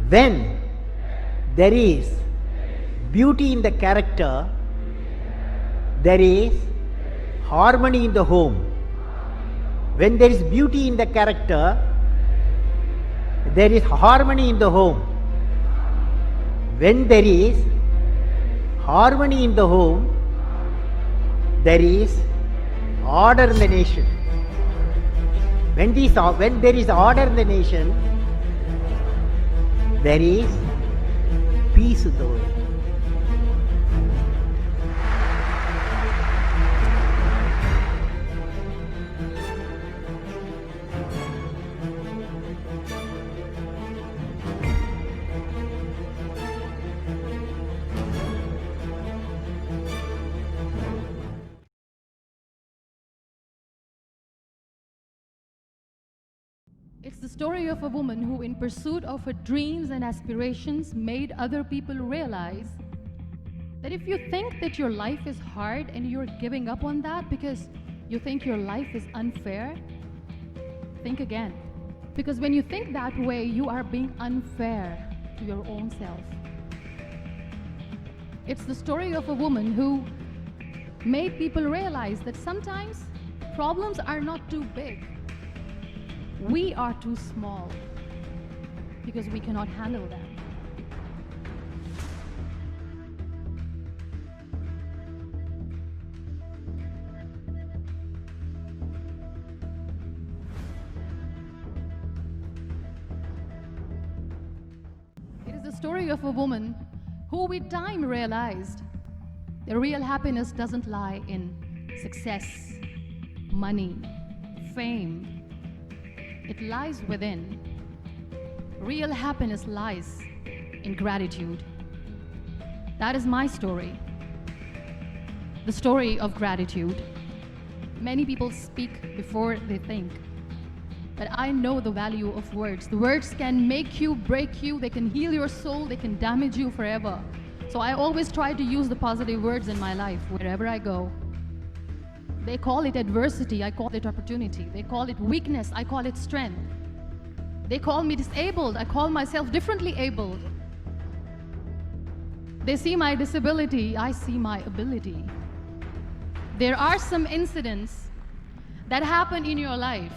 When there is beauty in the character, there is harmony in the home. When there is beauty in the character, there is harmony in the home. When there is harmony in the home, there is order in the nation. When there is order in the nation, there is peace in the world. It's the story of a woman who, in pursuit of her dreams and aspirations, made other people realize that if you think that your life is hard and you're giving up on that because you think your life is unfair, think again. Because when you think that way, you are being unfair to your own self. It's the story of a woman who made people realize that sometimes problems are not too big. We are too small because we cannot handle them. It is the story of a woman who with time realized the real happiness doesn't lie in success, money, fame. It lies within. Real happiness lies in gratitude. That is my story. The story of gratitude. Many people speak before they think. But I know the value of words. The words can make you, break you, they can heal your soul, they can damage you forever. So I always try to use the positive words in my life wherever I go. They call it adversity, I call it opportunity. They call it weakness, I call it strength. They call me disabled, I call myself differently abled. They see my disability, I see my ability. There are some incidents that happen in your life,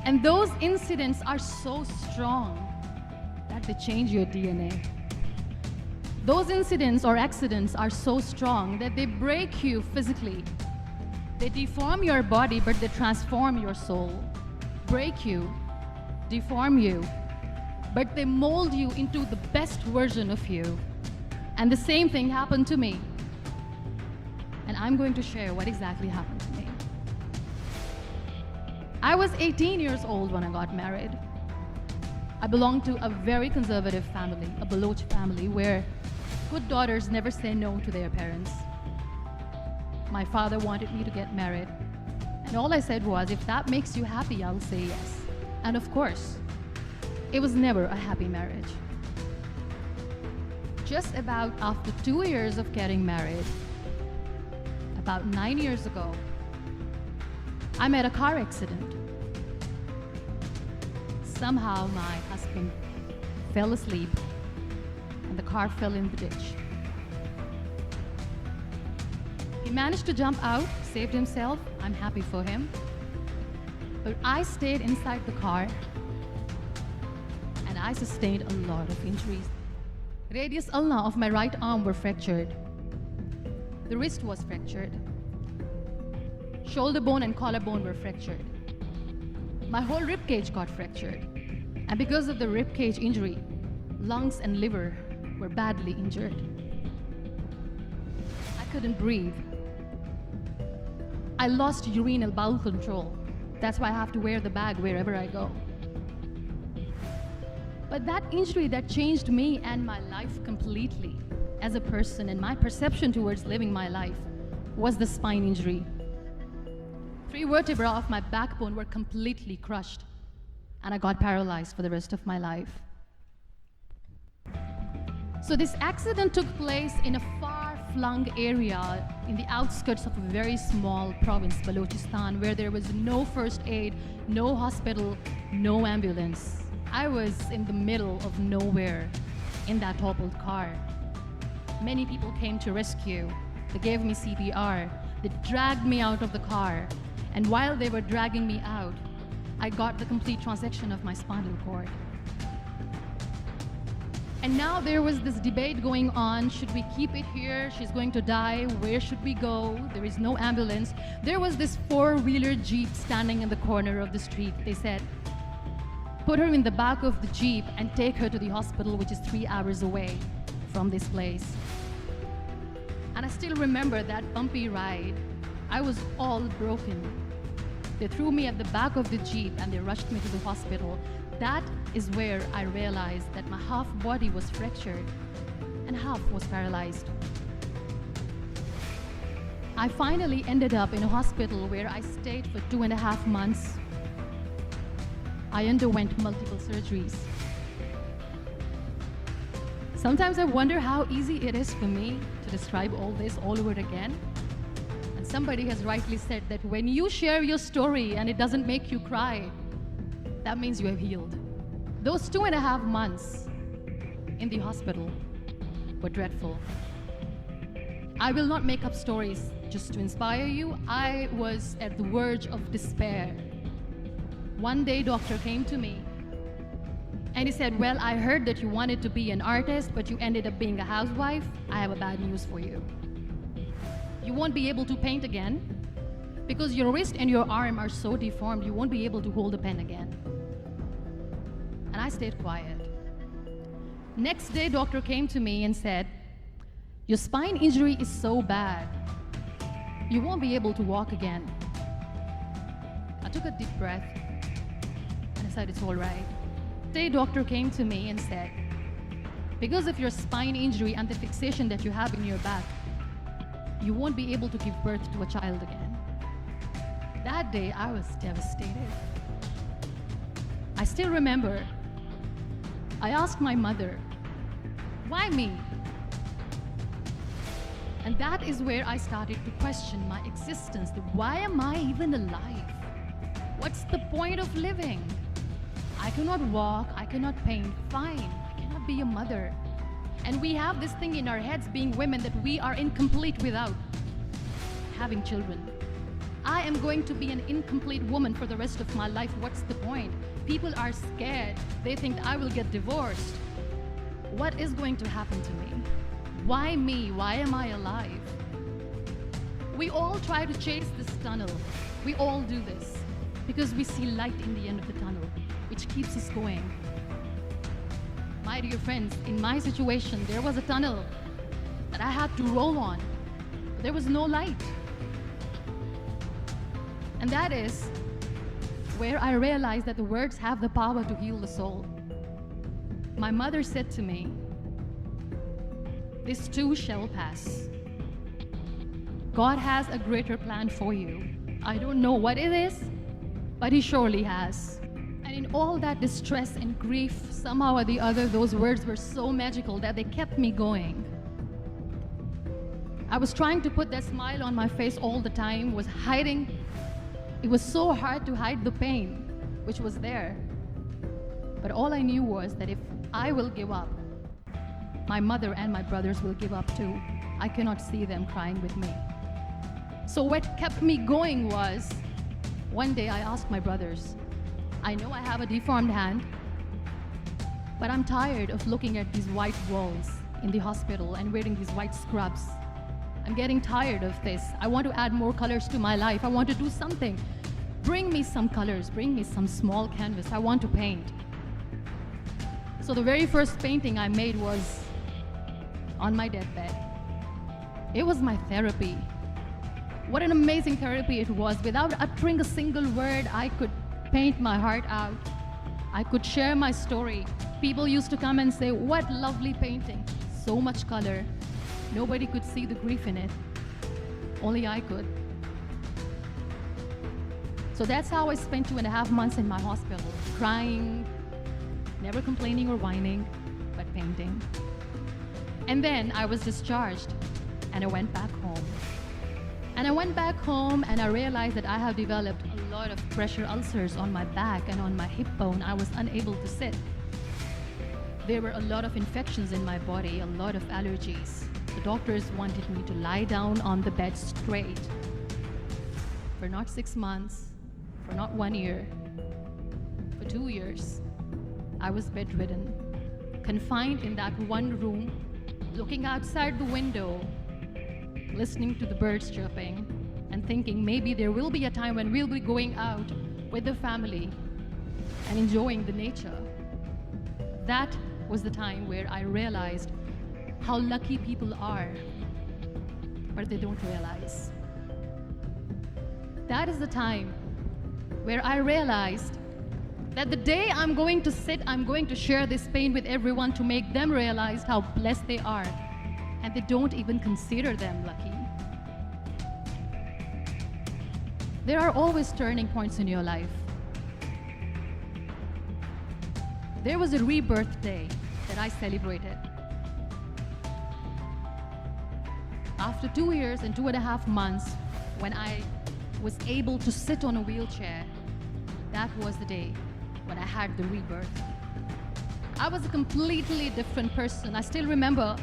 and those incidents are so strong that they change your DNA. Those incidents or accidents are so strong that they break you physically. They deform your body, but they transform your soul. Break you, deform you, but they mold you into the best version of you. And the same thing happened to me. And I'm going to share what exactly happened to me. I was 18 years old when I got married. I belonged to a very conservative family, a Baloch family, where good daughters never say no to their parents. My father wanted me to get married, and all I said was, if that makes you happy, I'll say yes. And of course, it was never a happy marriage. Just about after 2 years of getting married, about 9 years ago, I met a car accident. Somehow my husband fell asleep and the car fell in the ditch. He managed to jump out, saved himself. I'm happy for him. But I stayed inside the car and I sustained a lot of injuries. Radius ulna of my right arm were fractured. The wrist was fractured. Shoulder bone and collarbone were fractured. My whole rib cage got fractured. And because of the rib cage injury, lungs and liver were badly injured. I couldn't breathe. I lost urinary bowel control. That's why I have to wear the bag wherever I go. But that injury that changed me and my life completely as a person and my perception towards living my life was the spine injury. 3 vertebrae of my backbone were completely crushed, and I got paralyzed for the rest of my life. So this accident took place in a far-flung area in the outskirts of a very small province, Balochistan, where there was no first aid, no hospital, no ambulance. I was in the middle of nowhere in that toppled car. Many people came to rescue. They gave me CPR. They dragged me out of the car. And while they were dragging me out, I got the complete transection of my spinal cord. And now there was this debate going on. Should we keep it here? She's going to die. Where should we go? There is no ambulance. There was this four-wheeler Jeep standing in the corner of the street. They said, put her in the back of the Jeep and take her to the hospital, which is 3 hours away from this place. And I still remember that bumpy ride. I was all broken. They threw me at the back of the Jeep and they rushed me to the hospital. That is where I realized that my half body was fractured and half was paralyzed. I finally ended up in a hospital where I stayed for 2.5 months. I underwent multiple surgeries. Sometimes I wonder how easy it is for me to describe all this all over again. And somebody has rightly said that when you share your story and it doesn't make you cry, that means you have healed. Those 2.5 months in the hospital were dreadful. I will not make up stories just to inspire you. I was at the verge of despair. One day, doctor came to me and he said, well, I heard that you wanted to be an artist, but you ended up being a housewife. I have a bad news for you. You won't be able to paint again because your wrist and your arm are so deformed, you won't be able to hold a pen again. And I stayed quiet. Next day, doctor came to me and said, your spine injury is so bad, you won't be able to walk again. I took a deep breath and I said, it's all right. Day doctor came to me and said, because of your spine injury and the fixation that you have in your back, you won't be able to give birth to a child again. That day, I was devastated. I still remember, I asked my mother, why me? And that is where I started to question my existence. Why am I even alive? What's the point of living? I cannot walk, I cannot paint, fine, I cannot be a mother. And we have this thing in our heads, being women, that we are incomplete without having children. I am going to be an incomplete woman for the rest of my life. What's the point? People are scared. They think I will get divorced. What is going to happen to me? Why me? Why am I alive? We all try to chase this tunnel. We all do this because we see light in the end of the tunnel, which keeps us going. My dear friends, in my situation, there was a tunnel that I had to roll on. But there was no light. And that is where I realized that the words have the power to heal the soul. My mother said to me, this too shall pass. God has a greater plan for you. I don't know what it is, but He surely has. And in all that distress and grief, somehow or the other, those words were so magical that they kept me going. I was trying to put that smile on my face all the time, was hiding. It was so hard to hide the pain, which was there. But all I knew was that if I will give up, my mother and my brothers will give up too. I cannot see them crying with me. So what kept me going was, one day I asked my brothers, I know I have a deformed hand, but I'm tired of looking at these white walls in the hospital and wearing these white scrubs. I'm getting tired of this. I want to add more colors to my life. I want to do something. Bring me some colors. Bring me some small canvas. I want to paint. So the very first painting I made was on my deathbed. It was my therapy. What an amazing therapy it was. Without uttering a single word, I could paint my heart out. I could share my story. People used to come and say, what lovely painting. So much color. Nobody could see the grief in it. Only I could. So that's how I spent 2.5 months in my hospital, crying, never complaining or whining, but painting. And then I was discharged and I went back home. And I went back home and I realized that I have developed a lot of pressure ulcers on my back and on my hip bone. I was unable to sit. There were a lot of infections in my body, a lot of allergies. The doctors wanted me to lie down on the bed straight for not 6 months, for not 1 year, for 2 years. I was bedridden, confined in that one room, looking outside the window, listening to the birds chirping, and thinking maybe there will be a time when we'll be going out with the family and enjoying the nature. That was the time where I realized how lucky people are, but they don't realize. That is the time where I realized that the day I'm going to sit, I'm going to share this pain with everyone to make them realize how blessed they are, and they don't even consider them lucky. There are always turning points in your life. There was a rebirth day that I celebrated. After 2 years and 2.5 months, when I was able to sit on a wheelchair, that was the day when I had the rebirth. I was a completely different person. I still remember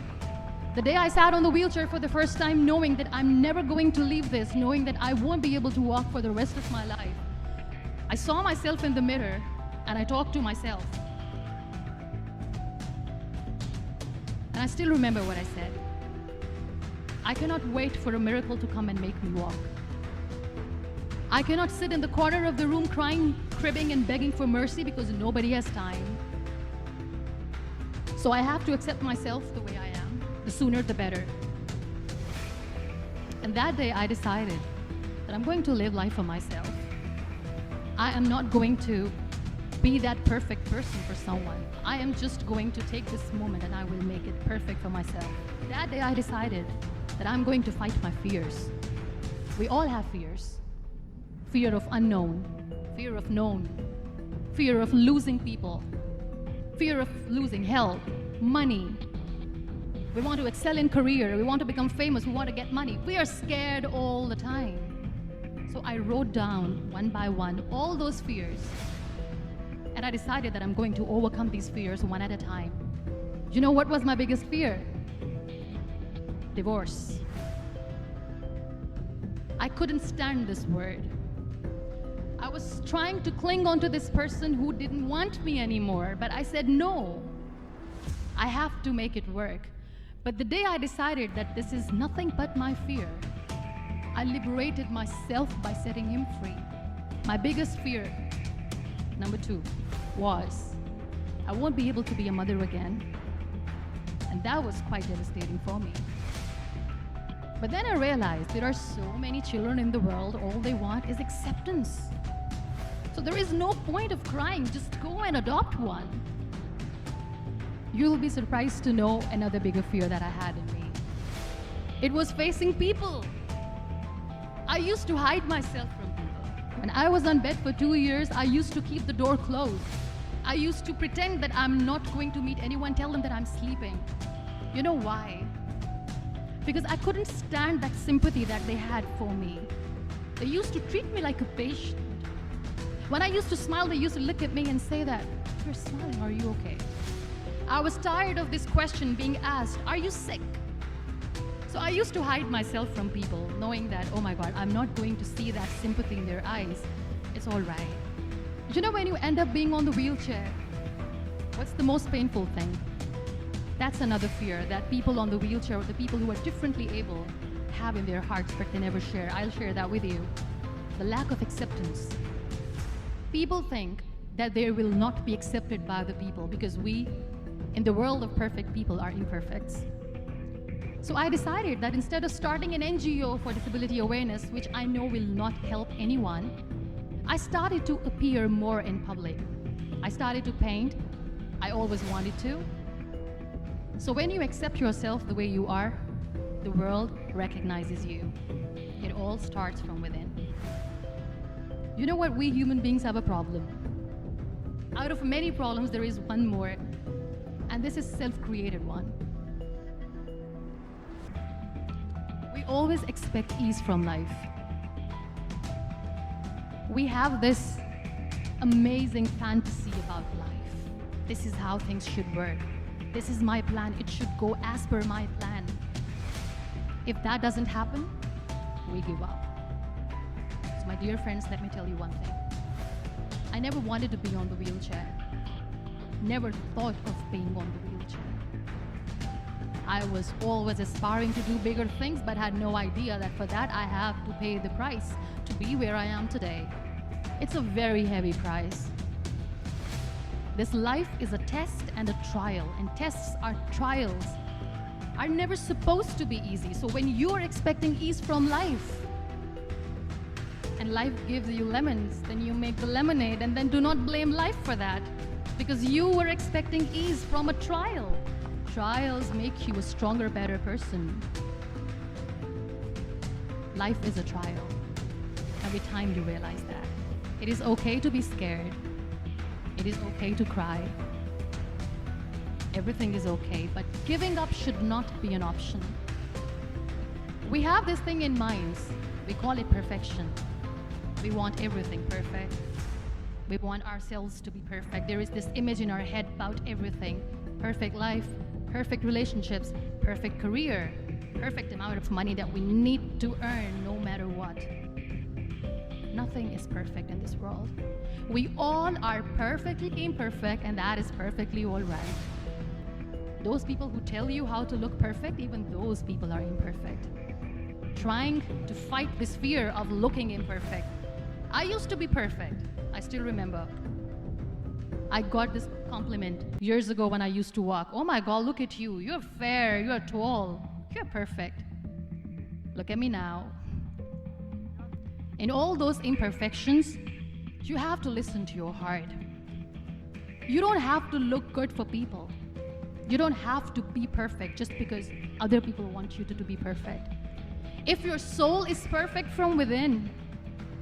the day I sat on the wheelchair for the first time, knowing that I'm never going to leave this, knowing that I won't be able to walk for the rest of my life. I saw myself in the mirror and I talked to myself. And I still remember what I said. I cannot wait for a miracle to come and make me walk. I cannot sit in the corner of the room crying, cribbing, and begging for mercy because nobody has time. So I have to accept myself the way I am. The sooner the better. And that day I decided that I'm going to live life for myself. I am not going to be that perfect person for someone. I am just going to take this moment and I will make it perfect for myself. That day I decided that I'm going to fight my fears. We all have fears. Fear of unknown, fear of known, fear of losing people, fear of losing health, money. We want to excel in career, we want to become famous, we want to get money. We are scared all the time. So I wrote down one by one all those fears. And I decided that I'm going to overcome these fears one at a time. You know what was my biggest fear? Divorce. I couldn't stand this word. I was trying to cling on to this person who didn't want me anymore, but I said no. I have to make it work. But the day I decided that this is nothing but my fear, I liberated myself by setting him free. My biggest fear, number 2, was I won't be able to be a mother again. And that was quite devastating for me. But then I realized there are so many children in the world, all they want is acceptance. So there is no point of crying, just go and adopt one. You'll be surprised to know another bigger fear that I had in me. It was facing people. I used to hide myself from people. When I was on bed for 2 years, I used to keep the door closed. I used to pretend that I'm not going to meet anyone, tell them that I'm sleeping. You know why? Because I couldn't stand that sympathy that they had for me. They used to treat me like a patient. When I used to smile, they used to look at me and say that, "You're smiling, are you okay?" I was tired of this question being asked, "Are you sick?" So I used to hide myself from people, knowing that, oh my God, I'm not going to see that sympathy in their eyes. It's all right. You know, when you end up being on the wheelchair, what's the most painful thing? That's another fear that people on the wheelchair, or the people who are differently able, have in their hearts, but they never share. I'll share that with you. The lack of acceptance. People think that they will not be accepted by the people because we, in the world of perfect people, are imperfects. So I decided that instead of starting an NGO for disability awareness, which I know will not help anyone, I started to appear more in public. I started to paint. I always wanted to. So when you accept yourself the way you are, the world recognizes you. It all starts from within. You know what? We human beings have a problem. Out of many problems, there is one more, and this is a self-created one. We always expect ease from life. We have this amazing fantasy about life. This is how things should work. This is my plan. It should go as per my plan. If that doesn't happen, we give up. So my dear friends, let me tell you one thing. I never wanted to be on the wheelchair. Never thought of being on the wheelchair. I was always aspiring to do bigger things, but had no idea that for that I have to pay the price to be where I am today. It's a very heavy price. This life is a test and a trial, and tests are trials are never supposed to be easy. So when you're expecting ease from life, and life gives you lemons, then you make the lemonade, and then do not blame life for that, because you were expecting ease from a trial. Trials make you a stronger, better person. Life is a trial. Every time you realize that. It is okay to be scared. It is okay to cry. Everything is okay, but giving up should not be an option. We have this thing in minds. We call it perfection. We want everything perfect. We want ourselves to be perfect. There is this image in our head about everything. Perfect life, perfect relationships, perfect career, perfect amount of money that we need to earn no matter what. Nothing is perfect in this world. We all are perfectly imperfect, and that is perfectly all right. Those people who tell you how to look perfect, even those people are imperfect. Trying to fight this fear of looking imperfect. I used to be perfect. I still remember. I got this compliment years ago when I used to walk. Oh my God, look at you. You're fair, you're tall, you're perfect. Look at me now. In all those imperfections, you have to listen to your heart. You don't have to look good for people. You don't have to be perfect just because other people want you to be perfect. If your soul is perfect from within,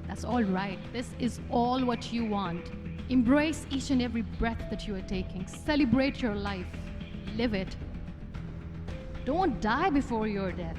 that's all right. This is all what you want. Embrace each and every breath that you are taking. Celebrate your life. Live it. Don't die before your death.